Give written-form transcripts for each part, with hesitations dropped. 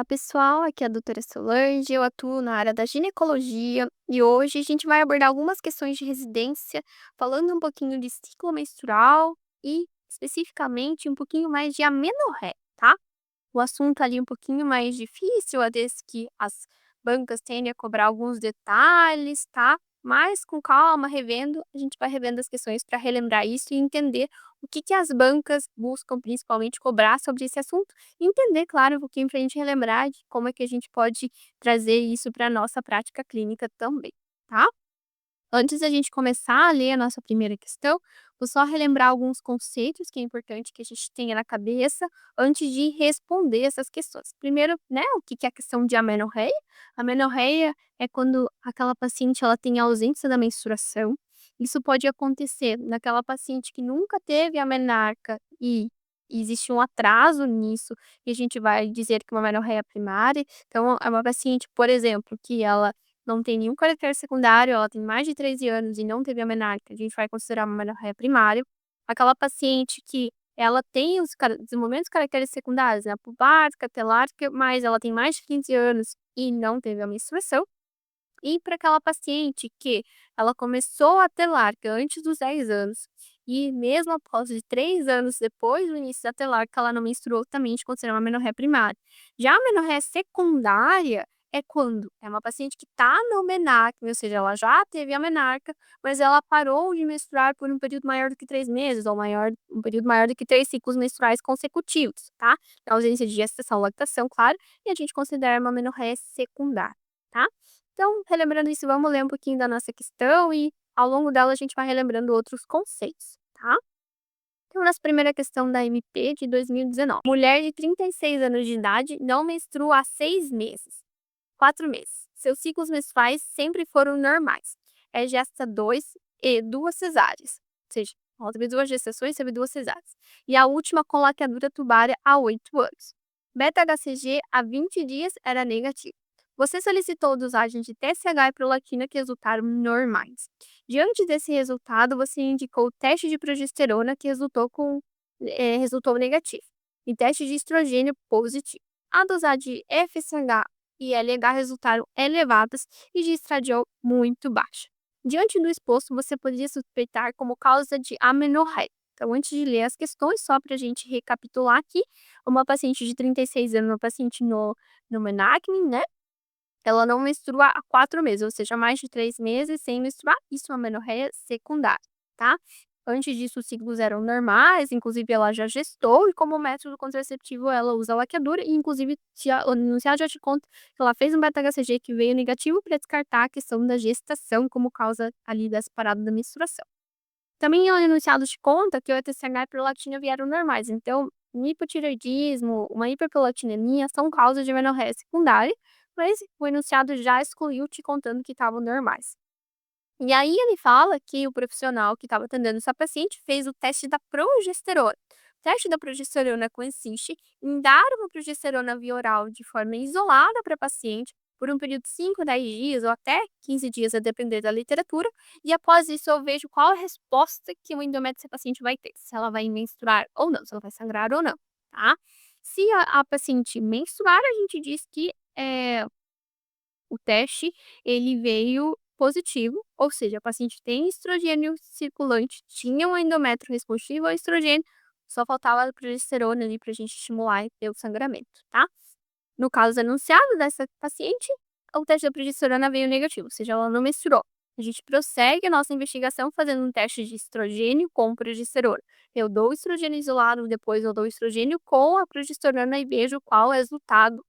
Olá, pessoal. Aqui é a doutora Solange. Eu atuo na área da ginecologia e hoje a gente vai abordar algumas questões de residência, falando um pouquinho de ciclo menstrual e, especificamente, um pouquinho mais de amenorreia, tá? O assunto ali um pouquinho mais difícil, às vezes que as bancas tendem a cobrar alguns detalhes, tá? Mas com calma, revendo, a gente vai revendo as questões para relembrar isso e entender o que que as bancas buscam principalmente cobrar sobre esse assunto. E entender, claro, um pouquinho para a gente relembrar de como é que a gente pode trazer isso para a nossa prática clínica também, tá? Antes da gente começar a ler a nossa primeira questão, vou só relembrar alguns conceitos que é importante que a gente tenha na cabeça antes de responder essas questões. Primeiro, né, o que que é a questão de amenorreia? A amenorreia é quando aquela paciente ela tem ausência da menstruação. Isso pode acontecer naquela paciente que nunca teve a menarca e existe um atraso nisso, e a gente vai dizer que é uma amenorreia primária. Então, é uma paciente, por exemplo, que ela não tem nenhum caractere secundário, ela tem mais de 13 anos e não teve a menarca, a gente vai considerar uma menorreia primária. Aquela paciente que ela tem os desenvolvimento dos caracteres secundários, né, pubarca, telárica, mas ela tem mais de 15 anos e não teve a menstruação. E para aquela paciente que ela começou a ter larga antes dos 10 anos e mesmo após de 3 anos depois do início da telarca, ela não menstruou, também a gente considera uma menorreia primária. Já a menorreia secundária é quando é uma paciente que está no menarca, ou seja, ela já teve a menarca, mas ela parou de menstruar por um período maior do que 3 meses ou um período maior do que 3 ciclos menstruais consecutivos, tá? Na ausência de gestação, lactação, claro, e a gente considera uma menorreia secundária, tá? Então, relembrando isso, vamos ler um pouquinho da nossa questão e ao longo dela a gente vai relembrando outros conceitos, tá? Então, nossa primeira questão da MP de 2019. Mulher de 36 anos de idade não menstrua há 6 meses, 4 meses. Seus ciclos menstruais sempre foram normais. É gesta 2 e 2 cesáreas. Ou seja, ela teve 2 gestações, teve 2 cesáreas. E a última com laqueadura tubária há 8 anos. Beta-HCG há 20 dias era negativo. Você solicitou dosagem de TSH e prolactina que resultaram normais. Diante desse resultado, você indicou o teste de progesterona que resultou negativo e teste de estrogênio positivo. A dosagem de FSH e LH resultaram elevadas e de estradiol muito baixa. Diante do exposto, você poderia suspeitar como causa de amenorreia. Então, antes de ler as questões, só para a gente recapitular aqui, uma paciente de 36 anos, uma paciente no menacne, né? Ela não menstrua há 4 meses, ou seja, mais de 3 meses sem menstruar, isso é uma menorreia secundária, tá? Antes disso, os ciclos eram normais, inclusive ela já gestou e como método contraceptivo ela usa a laqueadura e inclusive o enunciado já te conta que ela fez um beta-HCG que veio negativo para descartar a questão da gestação como causa ali dessa parada da menstruação. Também o enunciado te conta que o TSH e a prolactina vieram normais, então um hipotireoidismo, uma hiperprolactinemia são causas de menorreia secundária, mas o enunciado já excluiu te contando que estavam normais. E aí ele fala que o profissional que estava atendendo essa paciente fez o teste da progesterona. O teste da progesterona consiste em dar uma progesterona via oral de forma isolada para a paciente por um período de 5, 10 dias ou até 15 dias, a depender da literatura, e após isso eu vejo qual a resposta que o endométrio dessa paciente vai ter, se ela vai menstruar ou não, se ela vai sangrar ou não, tá? Se a paciente menstruar, a gente diz que o teste, ele veio positivo, ou seja, a paciente tem estrogênio circulante, tinha um endométrio responsivo ao estrogênio, só faltava a progesterona ali pra gente estimular e ter o sangramento, tá? No caso anunciado dessa paciente, o teste da progesterona veio negativo, ou seja, ela não menstruou. A gente prossegue a nossa investigação fazendo um teste de estrogênio com progesterona. Eu dou o estrogênio isolado, depois eu dou o estrogênio com a progesterona e vejo qual é o resultado.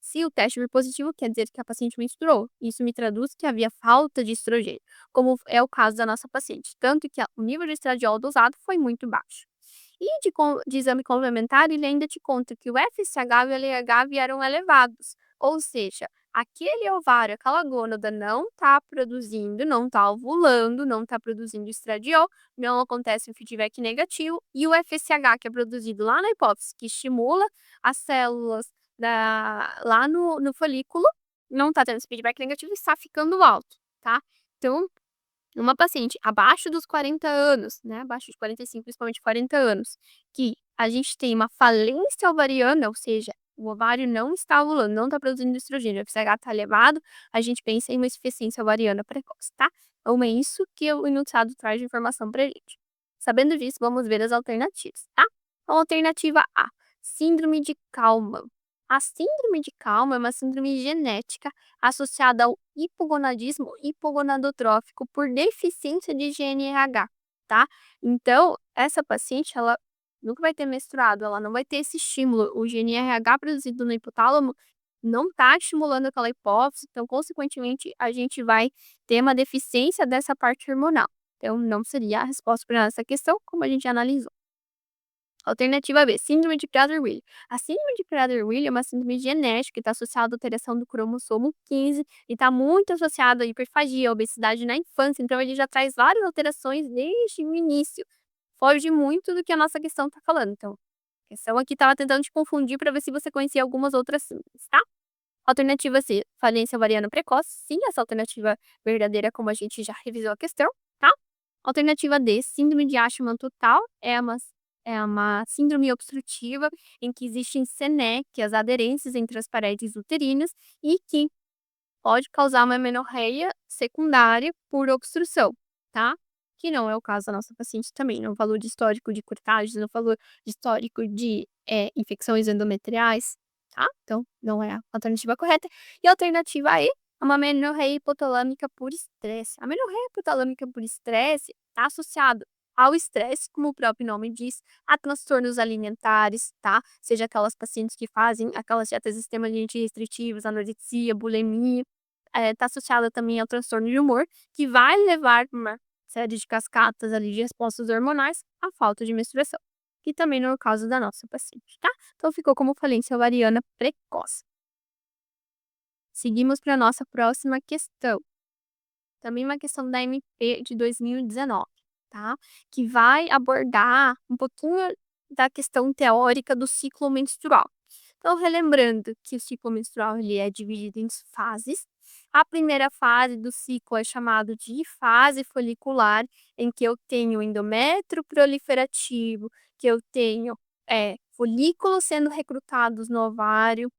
Se o teste vir positivo, quer dizer que a paciente menstruou. Isso me traduz que havia falta de estrogênio, como é o caso da nossa paciente, tanto que o nível de estradiol dosado foi muito baixo. E de exame complementar, ele ainda te conta que o FSH e o LH vieram elevados, ou seja, aquele ovário, aquela gônada não está produzindo, não está ovulando, não está produzindo estradiol, não acontece um feedback negativo, e o FSH, que é produzido lá na hipófise, que estimula as células lá no folículo, não tá tendo esse feedback negativo e está ficando alto, tá? Então, uma paciente abaixo dos 40 anos, né, abaixo de 45, principalmente 40 anos, que a gente tem uma falência ovariana, ou seja, o ovário não está ovulando, não está produzindo estrogênio, o FSH está elevado, a gente pensa em uma insuficiência ovariana precoce, tá? Então é isso que o enunciado traz de informação pra gente. Sabendo disso, vamos ver as alternativas, tá? Então, alternativa A, síndrome de Kalman. A síndrome de Kalman é uma síndrome genética associada ao hipogonadismo hipogonadotrófico por deficiência de GNRH, tá? Então, essa paciente, ela nunca vai ter menstruado, ela não vai ter esse estímulo. O GNRH produzido no hipotálamo não está estimulando aquela hipófise, então, consequentemente, a gente vai ter uma deficiência dessa parte hormonal. Então, não seria a resposta para essa questão, como a gente já analisou. Alternativa B, síndrome de Prader-Willi. A síndrome de Prader-Willi é uma síndrome genética que está associada à alteração do cromossomo 15 e está muito associada à hiperfagia, à obesidade na infância. Então, ele já traz várias alterações desde o início. Foge muito do que a nossa questão está falando. Então, a questão aqui estava tentando te confundir para ver se você conhecia algumas outras síndromes, tá? Alternativa C, falência ovariana precoce. Sim, essa alternativa verdadeira, como a gente já revisou a questão, tá? Alternativa D, síndrome de Ashman total. É uma síndrome obstrutiva em que existem senéquias, aderências entre as paredes uterinas e que pode causar uma menorreia secundária por obstrução, tá? Que não é o caso da nossa paciente também. Não falou de histórico de curtagens, não falou de histórico de infecções endometriais, tá? Então, não é a alternativa correta. E a alternativa E é uma menorreia hipotalâmica por estresse. A menorreia hipotalâmica por estresse está associada ao estresse, como o próprio nome diz, a transtornos alimentares, tá? Seja aquelas pacientes que fazem aquelas dietas extremamente restritivas, anorexia, bulimia, tá associada também ao transtorno de humor, que vai levar uma série de cascatas ali de respostas hormonais à falta de menstruação, que também não é o caso da nossa paciente, tá? Então ficou como falência ovariana precoce. Seguimos para a nossa próxima questão. Também uma questão da MP de 2019, tá? Que vai abordar um pouquinho da questão teórica do ciclo menstrual. Então, relembrando que o ciclo menstrual ele é dividido em fases. A primeira fase do ciclo é chamado de fase folicular, em que eu tenho endométrio proliferativo, que eu tenho folículos sendo recrutados no ovário,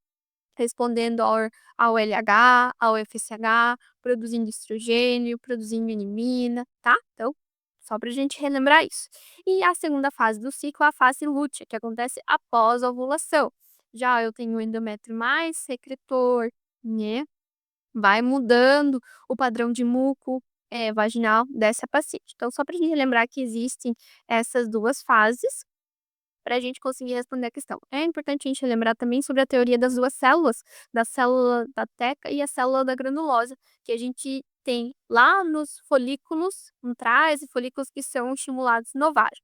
respondendo ao LH, ao FSH, produzindo estrogênio, produzindo inimina, tá? Então, só pra gente relembrar isso. E a segunda fase do ciclo é a fase lútea, que acontece após a ovulação. Já eu tenho o endométrio mais secretor, né? Vai mudando o padrão de muco vaginal dessa paciente. Então, só pra gente relembrar que existem essas duas fases, para a gente conseguir responder a questão. É importante a gente lembrar também sobre a teoria das duas células, da célula da teca e a célula da granulosa, que a gente tem lá nos folículos antrais e folículos que são estimulados no ovário.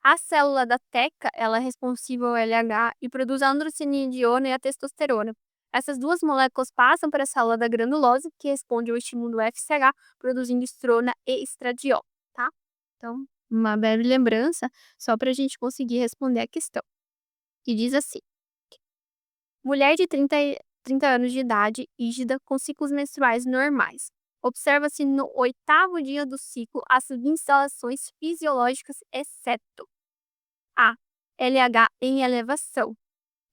A célula da teca, ela é responsiva ao LH e produz a androstenediona e a testosterona. Essas duas moléculas passam para a célula da granulosa, que responde ao estímulo do FSH, produzindo estrona e estradiol, tá? Então, uma breve lembrança, só para a gente conseguir responder a questão. E diz assim: mulher de 30 anos de idade, rígida, com ciclos menstruais normais. Observa-se no oitavo dia do ciclo as seguintes alterações fisiológicas, exceto A. LH em elevação.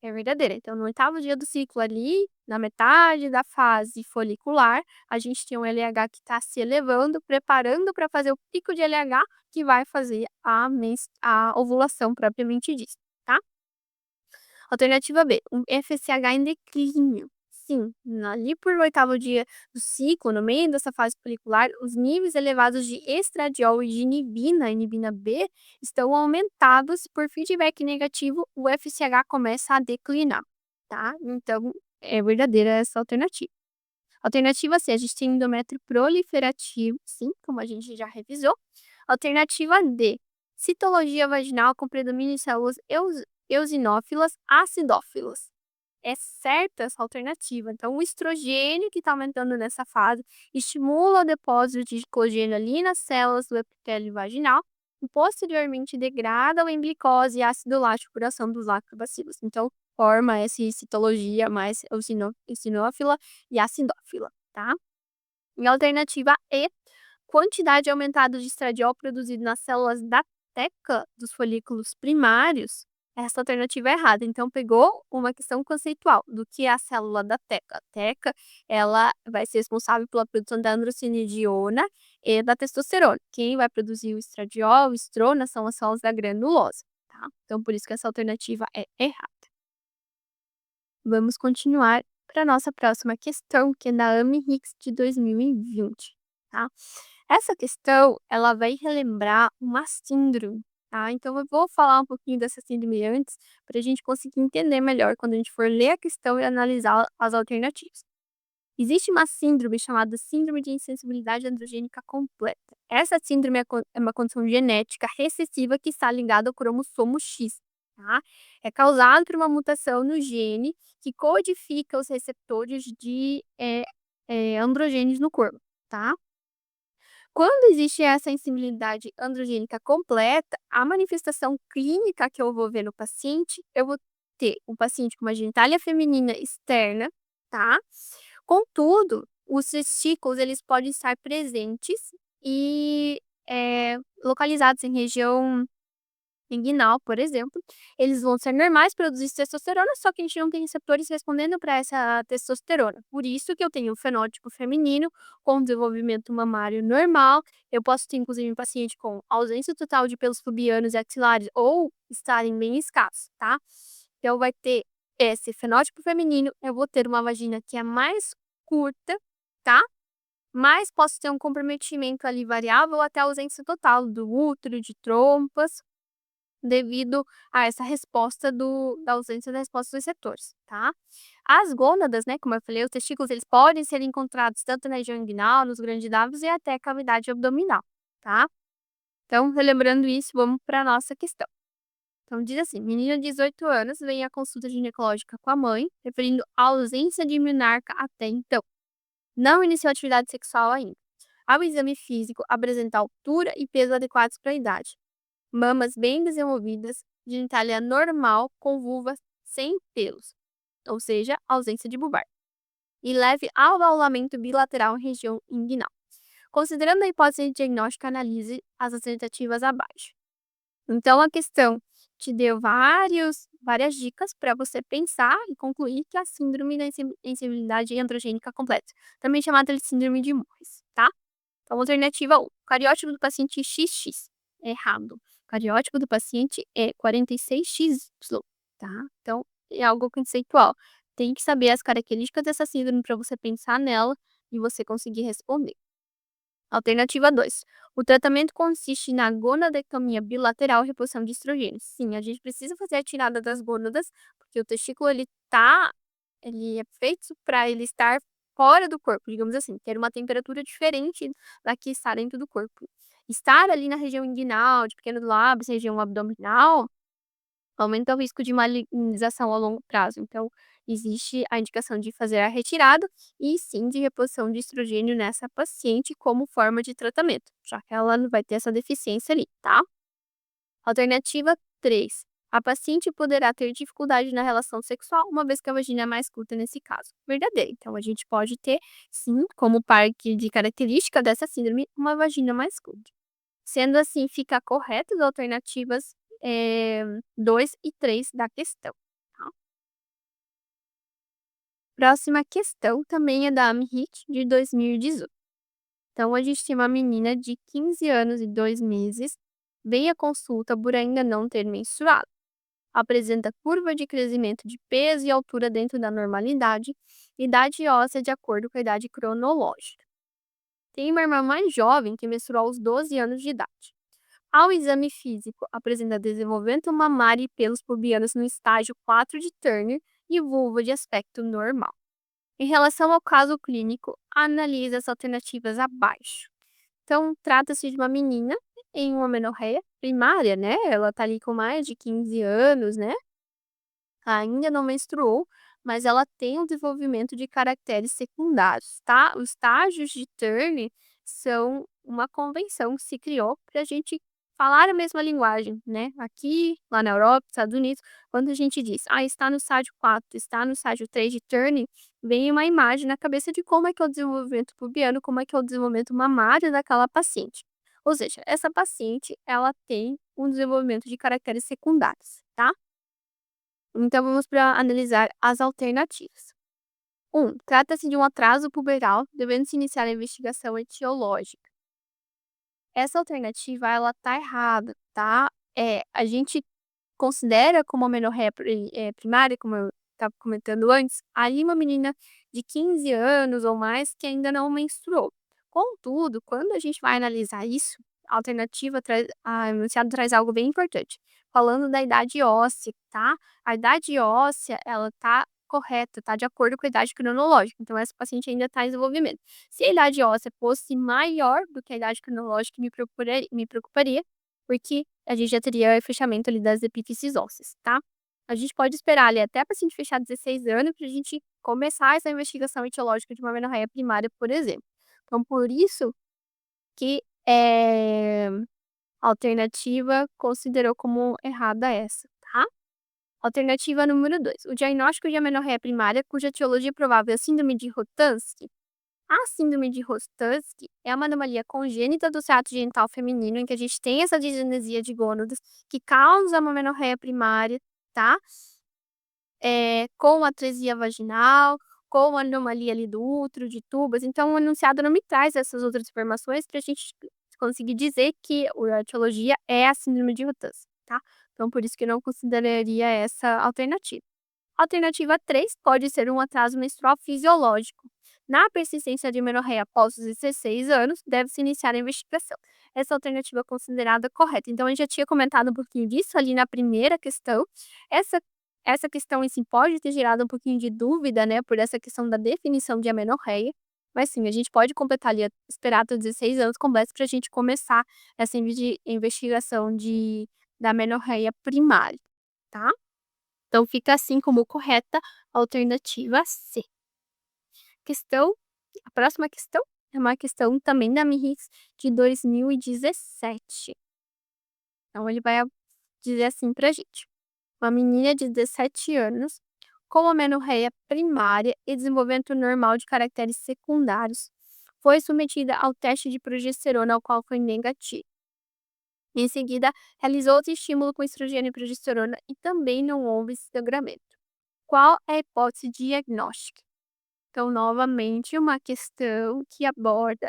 É verdadeira. Então, no oitavo dia do ciclo ali, na metade da fase folicular, a gente tem um LH que está se elevando, preparando para fazer o pico de LH, que vai fazer a ovulação propriamente dita, tá? Alternativa B, um FSH em declínio. Sim, ali por oitavo dia do ciclo, no meio dessa fase folicular, os níveis elevados de estradiol e de inibina B, estão aumentados e por feedback negativo, o FSH começa a declinar, tá? Então, é verdadeira essa alternativa. Alternativa C, a gente tem endométrio proliferativo, sim, como a gente já revisou. Alternativa D, citologia vaginal com predomínio de células eosinófilas acidófilas. É certa essa alternativa. Então, o estrogênio que está aumentando nessa fase estimula o depósito de glicogênio ali nas células do epitélio vaginal e posteriormente degrada em glicose e ácido lático por ação dos lactobacilos. Então, forma essa citologia mais eosinófila e acidófila, tá? Em alternativa E, quantidade aumentada de estradiol produzido nas células da teca dos folículos primários essa alternativa é errada. Então pegou uma questão conceitual do que é a célula da teca. A teca, ela vai ser responsável pela produção da androstenediona e da testosterona. Quem vai produzir o estradiol, o estrona, são as células da granulosa, tá? Então por isso que essa alternativa é errada. Vamos continuar para nossa próxima questão, que é da Amy Hicks de 2020, tá? Essa questão, ela vai relembrar uma síndrome, tá? Então eu vou falar um pouquinho dessa síndrome antes, para a gente conseguir entender melhor quando a gente for ler a questão e analisar as alternativas. Existe uma síndrome chamada síndrome de insensibilidade androgênica completa. Essa síndrome é uma condição genética recessiva que está ligada ao cromossomo X, tá? É causada por uma mutação no gene que codifica os receptores de androgênios no corpo, tá? Quando existe essa insensibilidade androgênica completa, a manifestação clínica que eu vou ver no paciente, eu vou ter um paciente com uma genitália feminina externa, tá? Contudo, os testículos, eles podem estar presentes e localizados em região inguinal, por exemplo, eles vão ser normais, produzir testosterona, só que a gente não tem receptores respondendo para essa testosterona. Por isso que eu tenho um fenótipo feminino com desenvolvimento mamário normal. Eu posso ter, inclusive, um paciente com ausência total de pelos pubianos e axilares ou estarem bem escassos, tá? Então, vai ter esse fenótipo feminino, eu vou ter uma vagina que é mais curta, tá? Mas posso ter um comprometimento ali variável ou até ausência total do útero, de trompas, devido a essa resposta da ausência da resposta dos receptores, tá? As gônadas, né, como eu falei, os testículos, eles podem ser encontrados tanto na região inguinal, nos grandes dávidos e até a cavidade abdominal, tá? Então, relembrando isso, vamos para a nossa questão. Então, diz assim: menina de 18 anos vem à consulta ginecológica com a mãe, referindo a ausência de menarca até então. Não iniciou atividade sexual ainda. Ao exame físico, apresenta altura e peso adequados para a idade. Mamas bem desenvolvidas, genitália normal com vulva sem pelos, ou seja, ausência de bulbar, e leve avaulamento bilateral em região inguinal. Considerando a hipótese diagnóstica, analise as alternativas abaixo. Então, a questão te deu várias dicas para você pensar e concluir que a síndrome da insensibilidade androgênica completa, também chamada de síndrome de Morris, tá? Então, alternativa 1, cariótipo do paciente XX. Errado. O cariótipo do paciente é 46XY, tá? Então, é algo conceitual. Tem que saber as características dessa síndrome para você pensar nela e você conseguir responder. Alternativa 2. O tratamento consiste na gonadectomia bilateral e reposição de estrogênio. Sim, a gente precisa fazer a tirada das gônadas, porque o testículo ele é feito para ele estar fora do corpo, digamos assim, ter uma temperatura diferente da que está dentro do corpo. Estar ali na região inguinal, de pequenos lábios, região abdominal, aumenta o risco de malignização a longo prazo. Então, existe a indicação de fazer a retirada e sim de reposição de estrogênio nessa paciente como forma de tratamento, já que ela não vai ter essa deficiência ali, tá? Alternativa 3. A paciente poderá ter dificuldade na relação sexual, uma vez que a vagina é mais curta nesse caso. Verdadeiro. Então, a gente pode ter, sim, como parte de característica dessa síndrome, uma vagina mais curta. Sendo assim, fica correto as alternativas 2 e 3 da questão, tá? Próxima questão também é da AmHit, de 2018. Então, a gente tem uma menina de 15 anos e 2 meses, vem à consulta por ainda não ter menstruado. Apresenta curva de crescimento de peso e altura dentro da normalidade, idade óssea de acordo com a idade cronológica. Tem uma irmã mais jovem que menstruou aos 12 anos de idade. Ao exame físico, apresenta desenvolvimento mamário e pelos pubianos no estágio 4 de Turner e vulva de aspecto normal. Em relação ao caso clínico, analise as alternativas abaixo. Então, trata-se de uma menina em uma menorreia primária, né? Ela tá ali com mais de 15 anos, né? Ainda não menstruou, mas ela tem um desenvolvimento de caracteres secundários, tá? Os estágios de Turner são uma convenção que se criou para a gente falar a mesma linguagem, né? Aqui, lá na Europa, Estados Unidos, quando a gente diz, está no estágio 4, está no estágio 3 de Turner, vem uma imagem na cabeça de como é que é o desenvolvimento pubiano, como é que é o desenvolvimento mamário daquela paciente. Ou seja, essa paciente, ela tem um desenvolvimento de caracteres secundários, tá? Então vamos para analisar as alternativas. 1. Trata-se de um atraso puberal, devendo-se iniciar a investigação etiológica. Essa alternativa, ela tá errada, tá? A gente considera como amenorreia primária, como eu estava comentando antes, ali uma menina de 15 anos ou mais que ainda não menstruou. Contudo, quando a gente vai analisar isso, a alternativa o enunciado traz algo bem importante, falando da idade óssea, tá? A idade óssea, ela tá correta, tá de acordo com a idade cronológica, então essa paciente ainda está em desenvolvimento. Se a idade óssea fosse maior do que a idade cronológica, me preocuparia, porque a gente já teria fechamento ali das epífises ósseas, tá? A gente pode esperar ali até a paciente fechar 16 anos para a gente começar essa investigação etiológica de uma amenorreia primária, por exemplo. Então, por isso que a alternativa considerou como errada essa, tá? Alternativa número 2. O diagnóstico de amenorreia primária, cuja etiologia provável é a síndrome de Rokitansky. A síndrome de Rokitansky é uma anomalia congênita do trato genital feminino, em que a gente tem essa disgenesia de gônadas, que causa uma amenorreia primária, tá? Com atresia vaginal, com anomalia ali do útero, de tubas. Então, o enunciado não me traz essas outras informações para a gente conseguir dizer que a etiologia é a síndrome de Rokitansky, tá? Então, por isso que eu não consideraria essa alternativa. Alternativa 3 pode ser um atraso menstrual fisiológico. Na persistência de menorreia após os 16 anos, deve-se iniciar a investigação. Essa alternativa é considerada correta. Então, a gente já tinha comentado um pouquinho disso ali na primeira questão. Essa, essa questão em si pode ter gerado um pouquinho de dúvida, né, por essa questão da definição de amenorreia. Mas sim, a gente pode completar ali, esperar até os 16 anos completos para a gente começar essa investigação da amenorreia primária, tá? Então fica assim como correta a alternativa C. A próxima questão é uma questão também da MIRIX de 2017. Então ele vai dizer assim pra gente: uma menina de 17 anos com amenorreia primária e desenvolvimento normal de caracteres secundários foi submetida ao teste de progesterona, ao qual foi negativo. Em seguida, realizou outro estímulo com estrogênio e progesterona e também não houve sangramento. Qual é a hipótese diagnóstica? Então, novamente, uma questão que aborda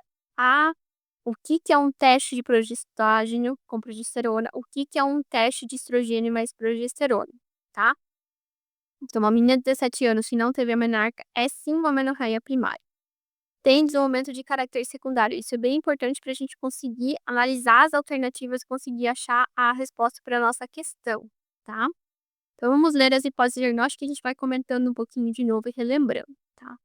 o que é um teste de progestágeno com progesterona, o que é um teste de estrogênio mais progesterona, tá? Então, uma menina de 17 anos que não teve a menarca é sim uma menorreia primária. Tem desenvolvimento de caráter secundário. Isso é bem importante para a gente conseguir analisar as alternativas e conseguir achar a resposta para a nossa questão, tá? Então, vamos ler as hipóteses diagnósticas e a gente vai comentando um pouquinho de novo e relembrando, tá?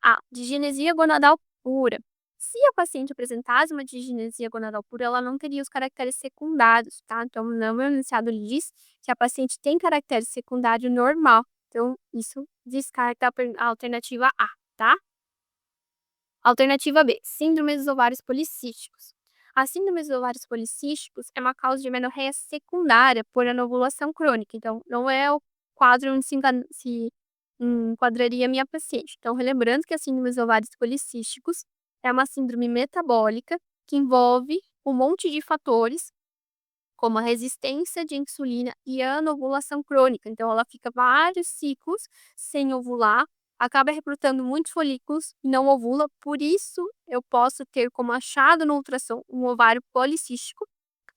A. Digenesia gonadal pura. Se a paciente apresentasse uma digenesia gonadal pura, ela não teria os caracteres secundários, tá? Então, não é enunciado diz que a paciente tem caractere secundário normal. Então, isso descarta a alternativa A, tá? Alternativa B. Síndrome dos ovários policísticos. A síndrome dos ovários policísticos é uma causa de menorreia secundária por anovulação crônica. Então, não é o quadro onde se enquadraria a minha paciente. Então, relembrando que a síndrome dos ovários policísticos é uma síndrome metabólica que envolve um monte de fatores, como a resistência de insulina e a anovulação crônica. Então, ela fica vários ciclos sem ovular, acaba recrutando muitos folículos e não ovula. Por isso, eu posso ter como achado no ultrassom um ovário policístico,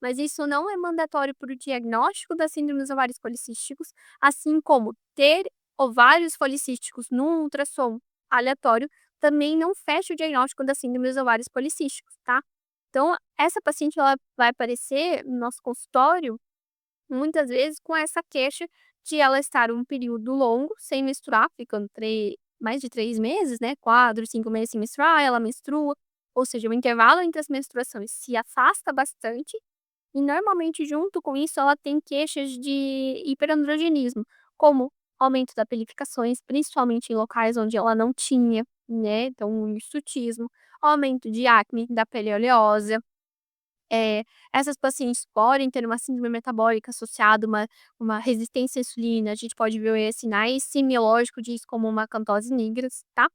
mas isso não é mandatório para o diagnóstico da síndrome dos ovários policísticos, assim como ter ovários policísticos num ultrassom aleatório também não fecha o diagnóstico da síndrome dos ovários policísticos, tá? Então, essa paciente ela vai aparecer no nosso consultório muitas vezes com essa queixa de ela estar um período longo sem menstruar, ficando mais de 3 meses, né? 4, 5 meses sem menstruar, ela menstrua, ou seja, o intervalo entre as menstruações se afasta bastante e normalmente junto com isso ela tem queixas de hiperandrogenismo, como aumento da pelificações, principalmente em locais onde ela não tinha, né? Então, o hirsutismo, aumento de acne, da pele oleosa. Essas pacientes podem ter uma síndrome metabólica associada a uma resistência à insulina, a gente pode ver sinais semiológicos disso como uma acantose nigrans, tá?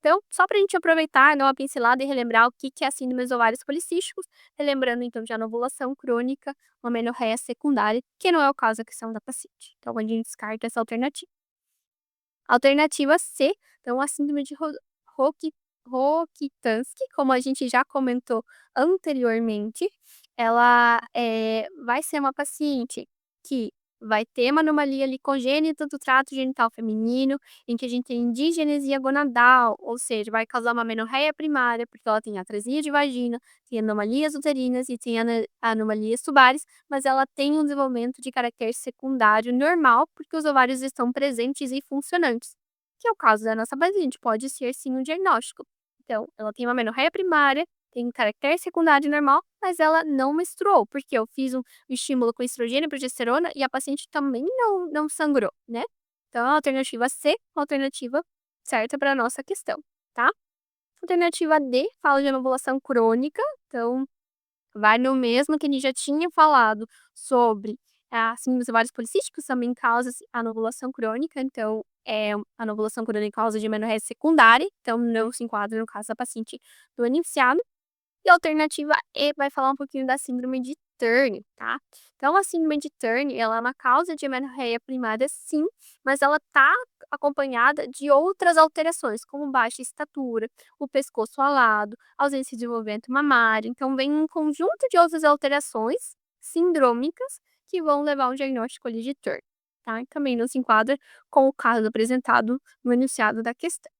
Então, só para a gente aproveitar, dar uma pincelada e relembrar o que é a síndrome dos ovários policísticos, relembrando então de anovulação crônica, uma menorreia secundária, que não é o caso da questão da paciente. Então, a gente descarta essa alternativa. Alternativa C, então a síndrome de Roki Rokitansky, como a gente já comentou anteriormente, ela, vai ser uma paciente que vai ter uma anomalia ali congênita do trato genital feminino, em que a gente tem digenesia gonadal, ou seja, vai causar uma menorreia primária, porque ela tem atresia de vagina, tem anomalias uterinas e tem anomalias tubares, mas ela tem um desenvolvimento de caráter secundário normal, porque os ovários estão presentes e funcionantes, que é o caso da nossa paciente, pode ser sim um diagnóstico. Então, ela tem uma menorreia primária, tem um caráter secundário normal, mas ela não menstruou, porque eu fiz um estímulo com estrogênio e progesterona e a paciente também não sangrou, né? Então, a alternativa C, a alternativa certa para a nossa questão, tá? Alternativa D, fala de anovulação crônica, então vai no mesmo que a gente já tinha falado sobre a síndrome dos ovários policísticos, também causa anovulação crônica, então a anovulação crônica causa de menorreia secundária, então não se enquadra no caso da paciente do iniciado. E a alternativa E vai falar um pouquinho da síndrome de Turner, tá? Então, a síndrome de Turner, ela é uma causa de amenorreia primária, sim, mas ela tá acompanhada de outras alterações, como baixa estatura, o pescoço alado, ausência de desenvolvimento mamário. Então, vem um conjunto de outras alterações sindrômicas que vão levar ao diagnóstico ali de Turner, tá? E também não se enquadra com o caso apresentado no enunciado da questão.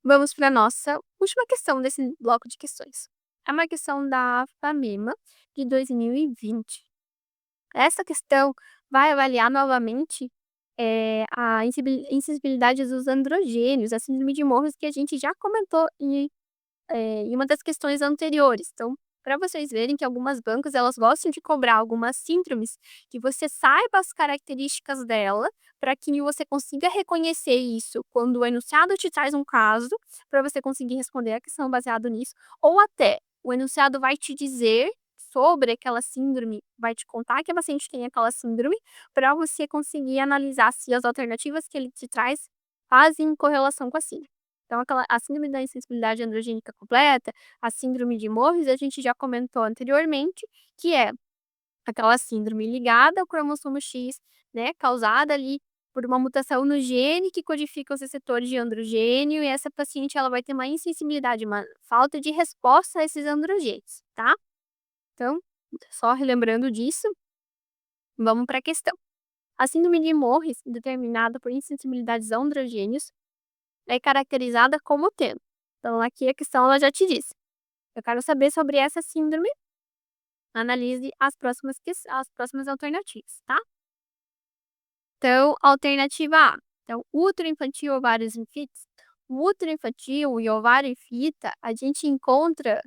Vamos para a nossa última questão desse bloco de questões. É uma questão da FAMEMA de 2020. Essa questão vai avaliar novamente a insensibilidade dos androgênios, a síndrome de Morris, que a gente já comentou em uma das questões anteriores. Então, para vocês verem que algumas bancas elas gostam de cobrar algumas síndromes, que você saiba as características dela, para que você consiga reconhecer isso quando o enunciado te traz um caso, para você conseguir responder a questão baseado nisso, ou até o enunciado vai te dizer sobre aquela síndrome, vai te contar que a paciente tem aquela síndrome, para você conseguir analisar se as alternativas que ele te traz fazem correlação com a síndrome. Então, a síndrome da insensibilidade androgênica completa, a síndrome de Morris, a gente já comentou anteriormente, que é aquela síndrome ligada ao cromossomo X, né, causada ali por uma mutação no gene que codifica os receptores de androgênio, e essa paciente ela vai ter uma insensibilidade, uma falta de resposta a esses androgênios, tá? Então, só relembrando disso, vamos para a questão. A síndrome de Morris, determinada por insensibilidades a androgênios, é caracterizada como tendo. Então, aqui a questão ela já te disse. Eu quero saber sobre essa síndrome, analise as próximas alternativas, tá? Então, alternativa A. Então, útero infantil, ovários em fitas. O útero infantil e ovário em fita, a gente encontra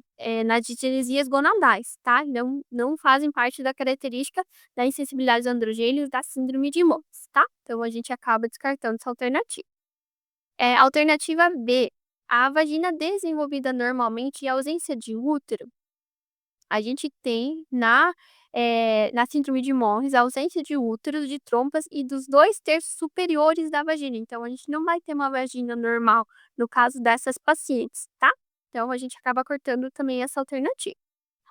nas disgenesias gonadais, tá? Não fazem parte da característica da insensibilidade aos androgênios da síndrome de Morris, tá? Então, a gente acaba descartando essa alternativa. Alternativa B, a vagina desenvolvida normalmente e a ausência de útero, a gente tem na síndrome de Morris a ausência de útero, de trompas e dos 2/3 superiores da vagina, então a gente não vai ter uma vagina normal no caso dessas pacientes, tá? Então a gente acaba cortando também essa alternativa.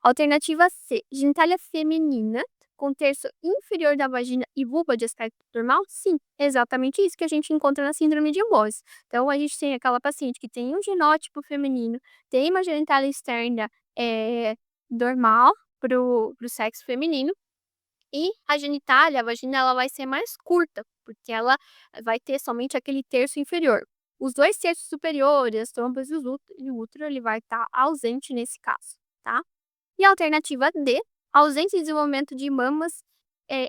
Alternativa C, genitália feminina com terço inferior da vagina e vulva de aspecto normal? Sim, exatamente isso que a gente encontra na síndrome de Morris. Então, a gente tem aquela paciente que tem um genótipo feminino, tem uma genitália externa normal pro sexo feminino, e a genitália, a vagina, ela vai ser mais curta, porque ela vai ter somente aquele terço inferior. Os 2/3 superiores, as trompas e o útero, ele vai estar ausente nesse caso, tá? E a alternativa D, ausência de desenvolvimento de mamas,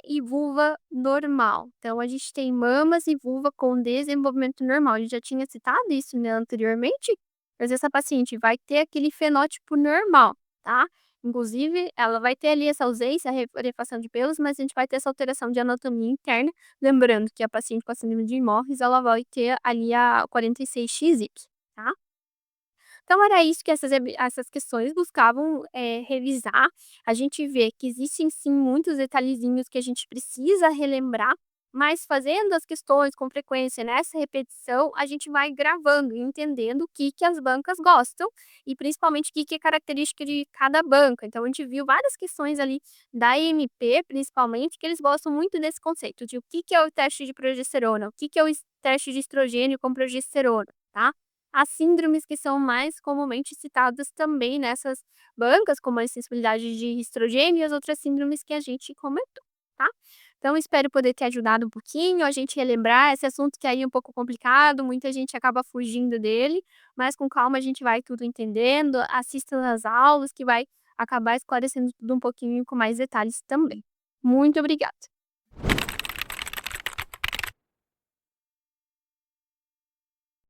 e vulva normal. Então, a gente tem mamas e vulva com desenvolvimento normal. A gente já tinha citado isso, né, anteriormente, mas essa paciente vai ter aquele fenótipo normal, tá? Inclusive, ela vai ter ali essa ausência, a rarefação de pelos, mas a gente vai ter essa alteração de anatomia interna. Lembrando que a paciente com a síndrome de Morris, ela vai ter ali a 46XY, tá? Então era isso que essas questões buscavam, revisar. A gente vê que existem sim muitos detalhezinhos que a gente precisa relembrar, Mas fazendo as questões com frequência nessa repetição, a gente vai gravando e entendendo o que que as bancas gostam e principalmente o que que é característica de cada banca. Então a gente viu várias questões ali da IMP, principalmente, que eles gostam muito desse conceito de o que que é o teste de progesterona, o que que é o teste de estrogênio com progesterona, tá? As síndromes que são mais comumente citadas também nessas bancas, como a insensibilidade de estrogênio e as outras síndromes que a gente comentou, tá? Então espero poder ter ajudado um pouquinho, a gente relembrar esse assunto que aí é um pouco complicado, muita gente acaba fugindo dele, mas com calma a gente vai tudo entendendo, assista às aulas que vai acabar esclarecendo tudo um pouquinho com mais detalhes também. Muito obrigada.